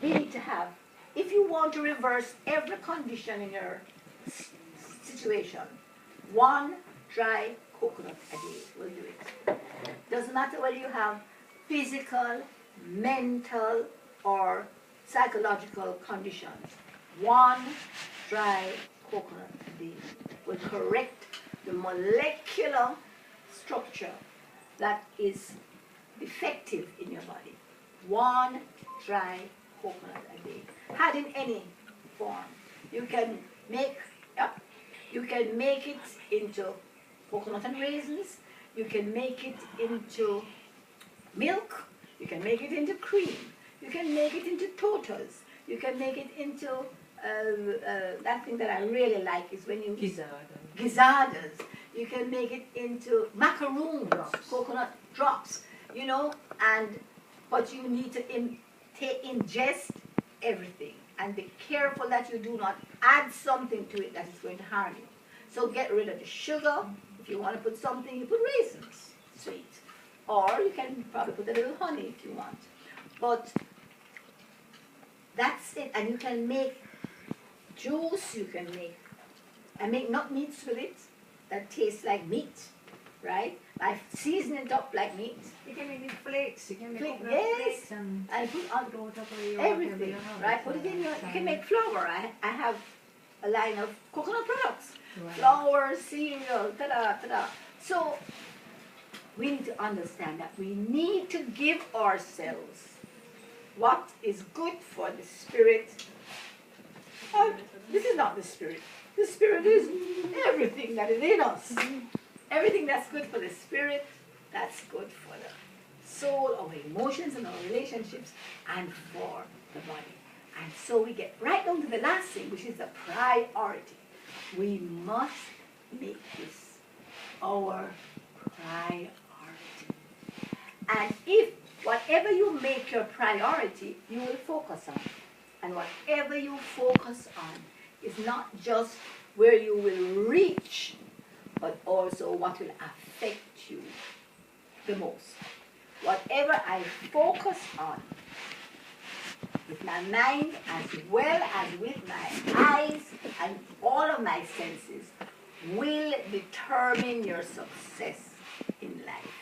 we need to have, if you want to reverse every condition in your situation, one dry coconut a day will do it. Doesn't matter whether you have physical, mental, or psychological conditions. One dry coconut a day will correct the molecular structure that is defective in your body. One dry coconut a day. Had in any form. You can make it into coconut and raisins. You can make it into milk. You can make it into cream. You can make it into tortas. You can make it into that thing that I really like is when you gizadas. You can make it into macaroons, coconut drops, you know, but you need to ingest everything and be careful that you do not add something to it that is going to harm you. So get rid of the sugar. If you want to put something, you put raisins, sweet. Or you can probably put a little honey if you want. But that's it. And you can make juice, you can make nut meats with it that taste like meat, right? I season it up like meat. You can make flakes. You can make yes. flakes and I put on everything, right? Put it in your. You can make flour. I have a line of coconut products, right. Flour, cereal, ta-da. So we need to understand that we need to give ourselves what is good for the spirit. This is not the spirit. The spirit is everything that is in us. Everything that's good for the spirit, that's good for the soul, our emotions and our relationships, and for the body. And so we get right down to the last thing, which is the priority. We must make this our priority. And if whatever you make your priority, you will focus on. And whatever you focus on is not just where you will reach, but also what will affect you the most. Whatever I focus on with my mind as well as with my eyes and all of my senses will determine your success in life.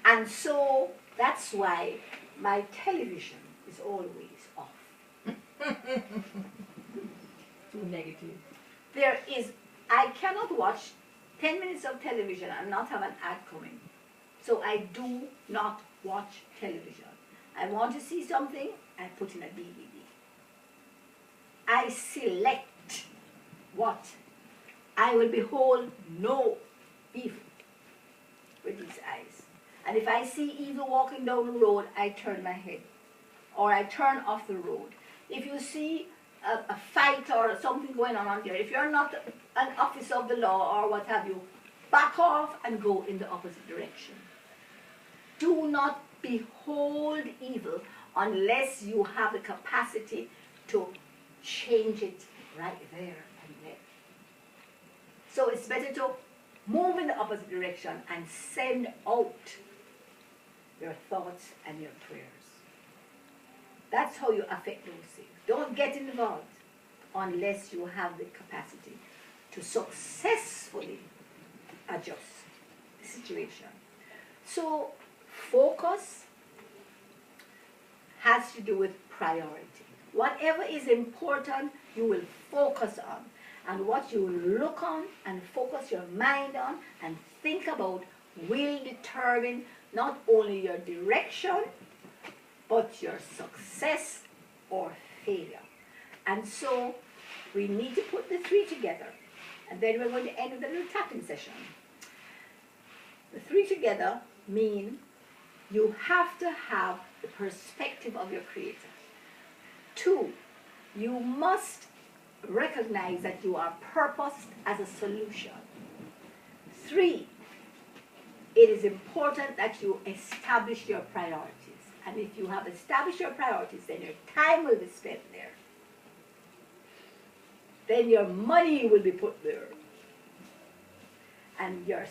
And so that's why my television is always off. Too negative. I cannot watch 10 minutes of television and not have an ad coming. So I do not watch television. I want to see something, I put in a DVD. I select what I will behold no evil with these eyes. And if I see evil walking down the road, I turn my head. Or I turn off the road. If you see a fight or something going on there, if you're not an officer of the law or what have you, back off and go in the opposite direction. Do not behold evil unless you have the capacity to change it right there and then. So it's better to move in the opposite direction and send out your thoughts and your prayers. That's how you affect those things. Don't get involved unless you have the capacity to successfully adjust the situation. So focus has to do with priority. Whatever is important, you will focus on. And what you look on and focus your mind on and think about will determine not only your direction, but your success or failure. And so we need to put the three together. And then we're going to end with a little tapping session. The three together mean you have to have the perspective of your Creator. 2, you must recognize that you are purposed as a solution. 3, it is important that you establish your priorities. And if you have established your priorities, then your time will be spent there. Then your money will be put there. And your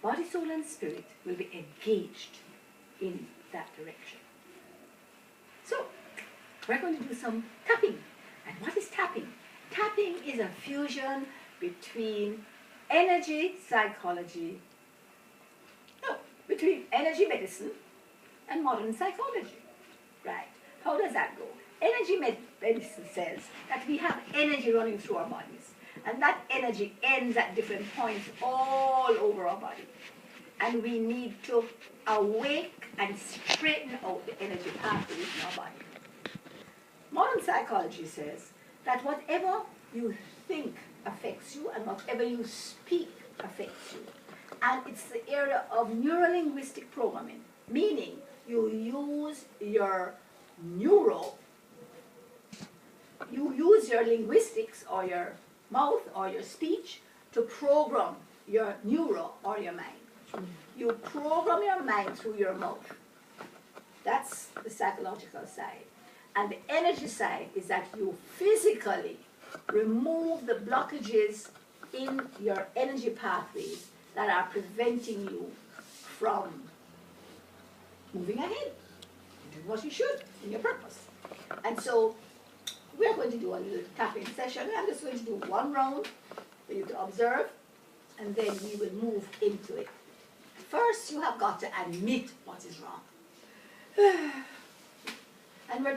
body, soul, and spirit will be engaged in that direction. we're going to do some tapping. And what is tapping? Tapping is a fusion between energy psychology, no, between energy medicine and modern psychology. Right? How does that go? Energy medicine says that we have energy running through our bodies, and that energy ends at different points all over our body. And we need to awake and straighten out the energy pathways in our body. Modern psychology says that whatever you think affects you and whatever you speak affects you. And it's the area of neurolinguistic programming, meaning you use your linguistics or your mouth or your speech to program your neuro or your mind. You program your mind through your mouth. That's the psychological side. And the energy side is that you physically remove the blockages in your energy pathways that are preventing you from moving ahead, doing what you should in your purpose. And so we're going to do a little tapping session. I'm just going to do one round for you to observe, and then we will move into it. First, you have got to admit what is wrong. And we're